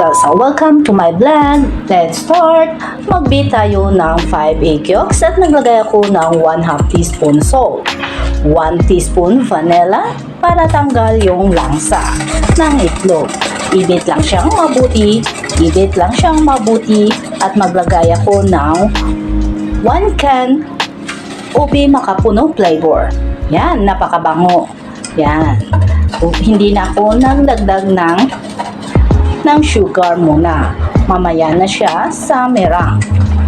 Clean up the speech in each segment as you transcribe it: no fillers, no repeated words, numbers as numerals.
So, welcome to my vlog. Let's start. Mag-beat tayo ng 5 egg yolks at naglagay ako ng 1/2 teaspoon salt, 1 teaspoon vanilla para tanggal yung langsa ng itlog. I-beat lang siyang mabuti, at maglagay ako ng 1 can ube makapuno flavor. Yan, napakabango. Yan. Hindi na ako nagdagdag ng sugar muna. Mamaya na siya sa meringue.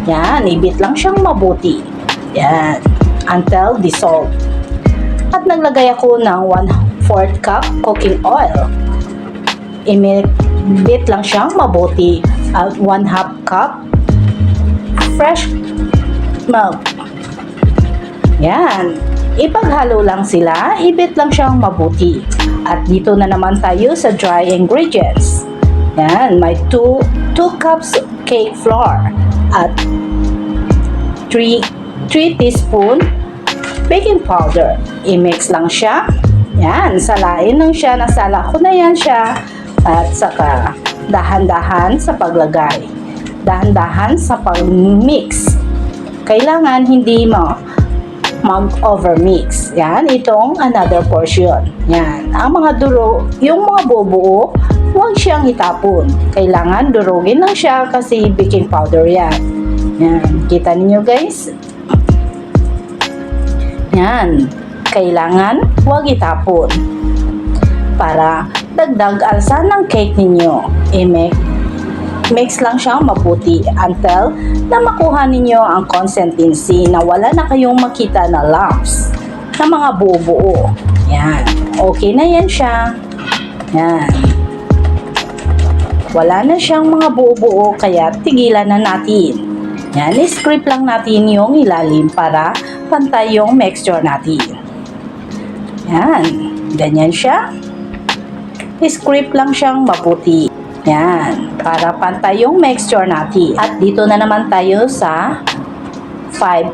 Yan, i-beat lang siyang mabuti. Yan, until dissolved. At naglagay ako ng 1/4 cup cooking oil. I-beat lang siyang mabuti at 1/2 cup fresh milk. Yan, ipaghalo lang sila, i-beat lang siyang mabuti. At dito na naman tayo sa dry ingredients. Yan, may 2 cups cake flour at 3 teaspoon baking powder. I-mix lang siya. Yan, salain lang siya. Nasala ko na yan siya. At saka dahan-dahan sa paglagay. Dahan-dahan sa pag-mix. Kailangan hindi mag-overmix. Yan, itong another portion. Yan, ang mga duro, yung mga buo-buo, huwag siyang itapon. Kailangan durugin lang siya kasi baking powder yan. Yan, kita ninyo guys? Yan, kailangan huwag itapon. Para dagdag alsa ng cake ninyo, mix lang siyang mabuti until na makuha ninyo ang consistency na wala na kayong makita na lumps na mga buo-buo. Yan, okay na yan siya. Yan, wala na siyang mga buo-buo kaya tigilan na natin. Yan, scrape lang natin yung ilalim para pantay yung mixture natin. Yan, ganyan siya. Scrape lang siyang mabuti. Yan, para pantay yung mixture natin. At dito na naman tayo sa 5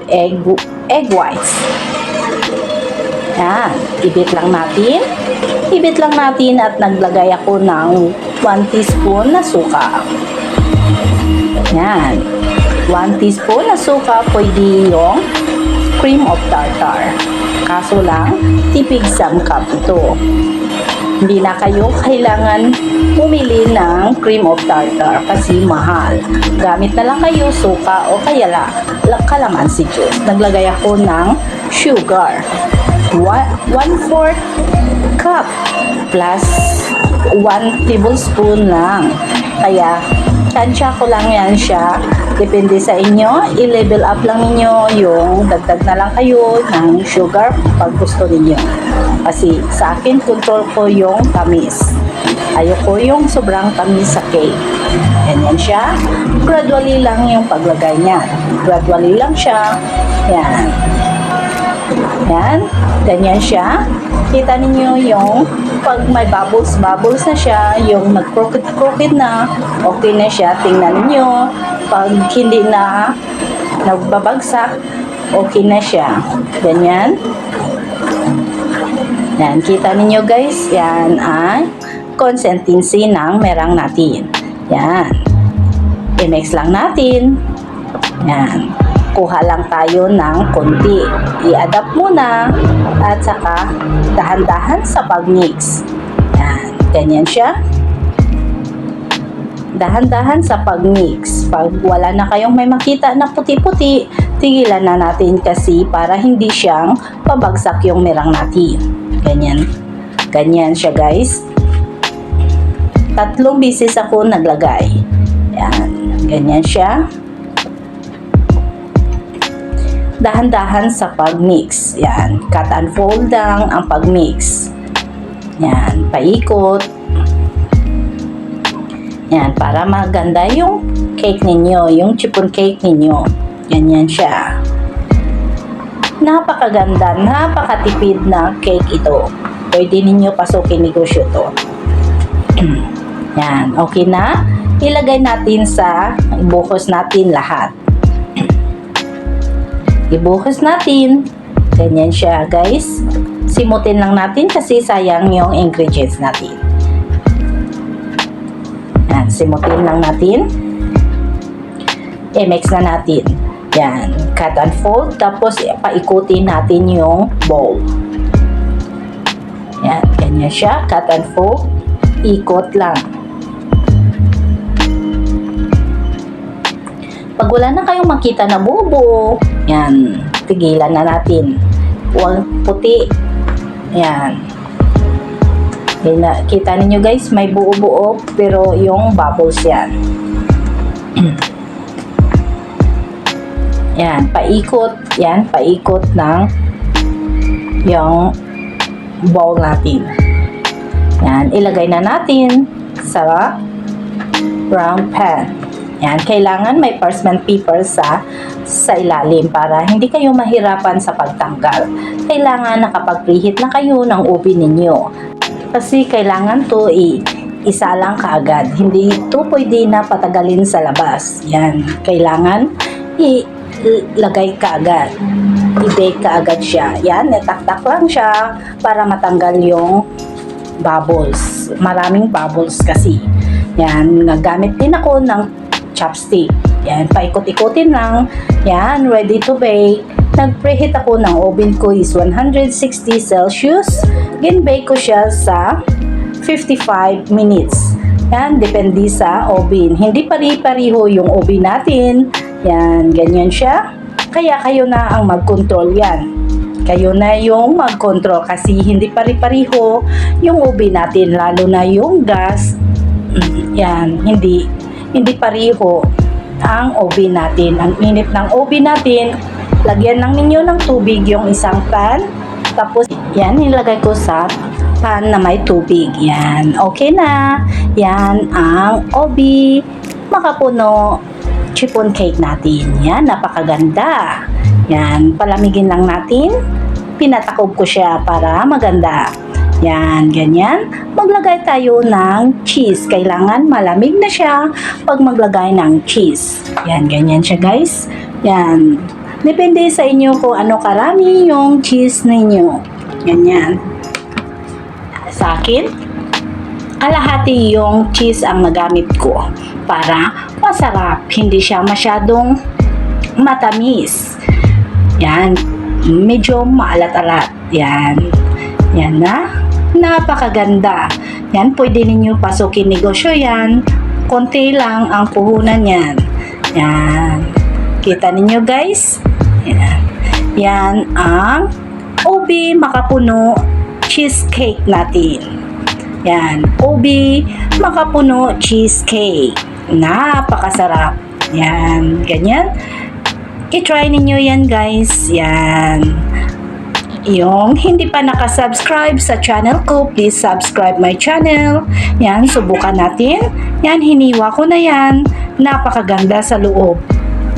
egg whites. Yan, i-beat lang natin. I-beat lang natin at naglagay ako ng 1 teaspoon na suka. Yan, 1 teaspoon na suka, pwede yung cream of tartar. Kaso lang, tipig sangkap ito. Hindi na kayo kailangan pumili ng cream of tartar kasi mahal. Gamit na lang kayo suka o kaya calamansi juice. Naglagay ako ng sugar. 1/4 cup plus 1 tablespoon lang. Kaya, tansya ko lang yan siya. Depende sa inyo. I-level up lang ninyo yung dagdag na lang kayo ng sugar pag gusto ninyo. Kasi sa akin, control ko yung tamis. Ayoko yung sobrang tamis sa cake. Ganyan siya. Gradually lang yung paglagay niya. Gradually lang siya. Yan. Yan. Ganyan siya. Kita ninyo yung pag may bubbles na siya, yung nag-crooked na, okay na siya. Tingnan ninyo. Pag hindi na nagbabagsak, okay na siya. Ganyan. Yan, kita ninyo guys, yan ang consistency ng meringue natin. Yan. I-mix lang natin. Yan. Kuha lang tayo ng konti. I-adapt muna at saka dahan-dahan sa pag-mix. Yan. Ganyan siya. Dahan-dahan sa pag-mix. Pag wala na kayong may makita na puti-puti, tigilan na natin kasi para hindi siyang pabagsak yung meringue natin. Ganyan. Ganyan siya guys. 3 beses ako naglagay. Yan. Ganyan siya. Dahan-dahan sa pag-mix. Yan. Cut and fold lang ang pag-mix. Yan. Paikot. Yan. Para maganda yung cake ninyo. Yung chiffon cake ninyo. Ganyan siya. Napakaganda, napakatipid na cake ito. Pwede ninyo pasukin negosyo to. Yan, okay na. Ilagay natin ibuhos natin lahat. Ibuhos natin. Ganyan siya guys. Simutin lang natin kasi sayang yung ingredients natin. Yan, simutin lang natin. I-mix na natin. Yan, cut and fold. Tapos, paikutin natin yung bowl. Yan, ganyan siya. Cut and fold. Ikot lang. Pag wala na kayong makita na buo-buo, yan, tigilan na natin. Huwag puti. Yan. Kita ninyo guys, may buo-buo, pero yung bubbles yan. Yan, paikot. Yan, paikot ng yung bowl natin. Yan, ilagay na natin sa round pan. Yan, kailangan may parchment paper sa ilalim para hindi kayo mahirapan sa pagtanggal. Kailangan nakapag-preheat na kayo ng oven ninyo. Kasi kailangan to isa lang kaagad. Hindi ito pwede na patagalin sa labas. Yan, kailangan ilagay kaagad. I-bake kaagad siya. Yan, itaktak lang siya para matanggal yung bubbles. Maraming bubbles kasi. Yan, nagamit din ako ng chopstick. Yan, paikot-ikutin lang. Yan, ready to bake. Nag-preheat ako ng oven ko is 160 Celsius. Gin-bake ko siya sa 55 minutes. Yan, depende sa oven. Hindi pari-pariho yung oven natin. Yan, ganyan siya. Kaya kayo na ang mag-control yan. Kayo na yung mag-control kasi hindi pari-pariho yung oven natin. Lalo na yung gas. Yan, hindi pariho ang oven natin. Ang init ng oven natin, lagyan lang ninyo ng tubig yung isang pan. Tapos, yan, nilagay ko sa pan na may tubig. Yan, okay na. Yan ang obi makapuno chiffon cake natin. Yan, napakaganda. Yan, palamigin lang natin. Pinatakob ko siya para maganda. Yan, ganyan. Maglagay tayo ng cheese. Kailangan malamig na siya pag maglagay ng cheese. Yan, ganyan siya guys. Yan. Depende sa inyo kung ano karami yung cheese ninyo. Ganyan. Sa akin, kalahati yung cheese ang nagamit ko para masarap. Hindi siya masyadong matamis. Yan. Medyo maalat-alat. Yan. Yan na. Napakaganda. Yan, pwede ninyo pasukin negosyo yan. Konti lang ang puhunan yan. Yan. Kita ninyo guys? Yan. Yan ang ubi makapuno cheesecake natin. Yan. Ubi makapuno cheesecake. Napakasarap. Yan. Ganyan. I-try ninyo yan guys. Yan. Yung hindi pa nakasubscribe sa channel ko, please subscribe my channel. Yan, subukan natin. Yan, hiniwa ko na yan. Napakaganda sa loob.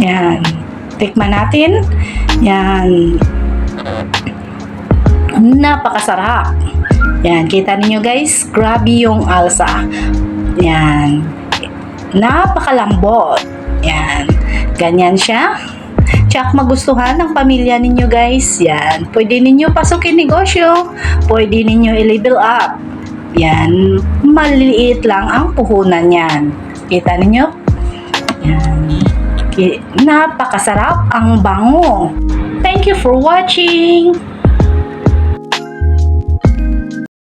Yan, tikman natin. Yan, napakasarap. Yan, kita ninyo guys, grabe yung alsa. Yan, napakalambot. Yan, ganyan siya. Tsak magustuhan ng pamilya ninyo guys. Yan. Pwede ninyo pasukin negosyo. Pwede ninyo i-level up. Yan. Maliliit lang ang puhunan yan. Kita ninyo? Yan. Napakasarap ang bango. Thank you for watching.